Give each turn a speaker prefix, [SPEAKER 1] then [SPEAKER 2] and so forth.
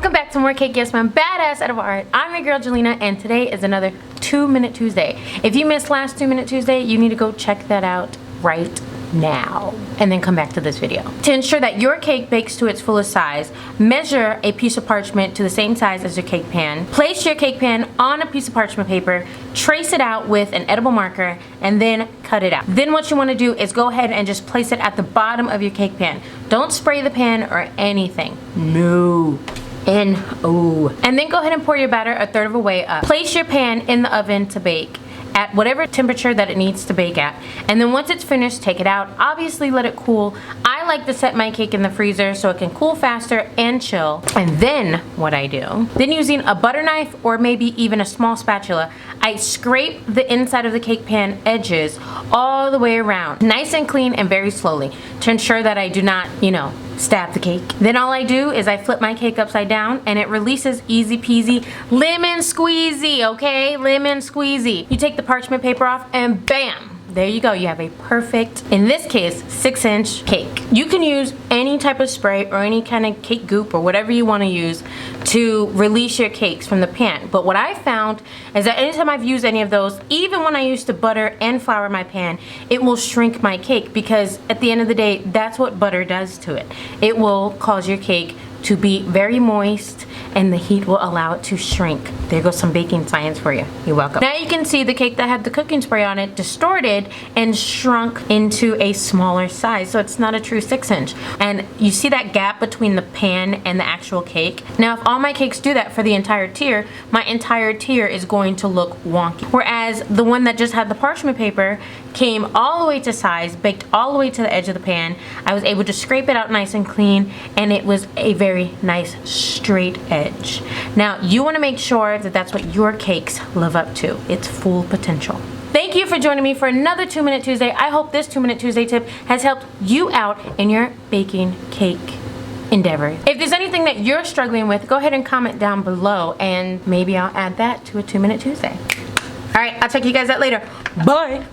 [SPEAKER 1] Welcome back to more Cake Yes Ma'am Badass Out of Art. I'm your girl Jelena, and today is another 2 Minute Tuesday. If you missed last 2 Minute Tuesday, you need to go check that out right now and then come back to this video. To ensure that your cake bakes to its fullest size, measure a piece of parchment to the same size as your cake pan. Place your cake pan on a piece of parchment paper, trace it out with an edible marker, and then cut it out. Then what you want to do is go ahead and just place it at the bottom of your cake pan. Don't spray the pan or anything. No. And then go ahead and pour your batter a third of a way up. Place your pan in the oven to bake at whatever temperature that it needs to bake at, and then once it's finished, take it out. Obviously let it cool. I like to set my cake in the freezer so it can cool faster and chill. And then what I do, then using a butter knife or maybe even a small spatula, I scrape the inside of the cake pan edges all the way around, nice and clean and very slowly, to ensure that I do not, stab the cake. Then all I do is I flip my cake upside down and it releases easy peasy lemon squeezy, okay? Lemon squeezy. You take the parchment paper off and bam! There you go, you have a perfect, in this case, 6-inch cake. You can use any type of spray or any kind of cake goop or whatever you want to use to release your cakes from the pan. But what I found is that anytime I've used any of those, even when I used to butter and flour my pan, it will shrink my cake, because at the end of the day, that's what butter does to it. It will cause your cake to be very moist, and the heat will allow it to shrink. There goes some baking science for you. You're welcome. Now you can see the cake that had the cooking spray on it distorted and shrunk into a smaller size, so it's not a true 6-inch. And you see that gap between the pan and the actual cake? Now if all my cakes do that for the entire tier, my entire tier is going to look wonky. Whereas the one that just had the parchment paper came all the way to size, baked all the way to the edge of the pan. I was able to scrape it out nice and clean, and it was a very nice straight edge. Now you want to make sure that that's what your cakes live up to, its full potential. Thank you for joining me for another 2 Minute Tuesday. I hope this 2 Minute Tuesday tip has helped you out in your baking cake endeavor. If there's anything that you're struggling with, go ahead and comment down below and maybe I'll add that to a 2 Minute Tuesday. Alright, I'll check you guys out later. Bye!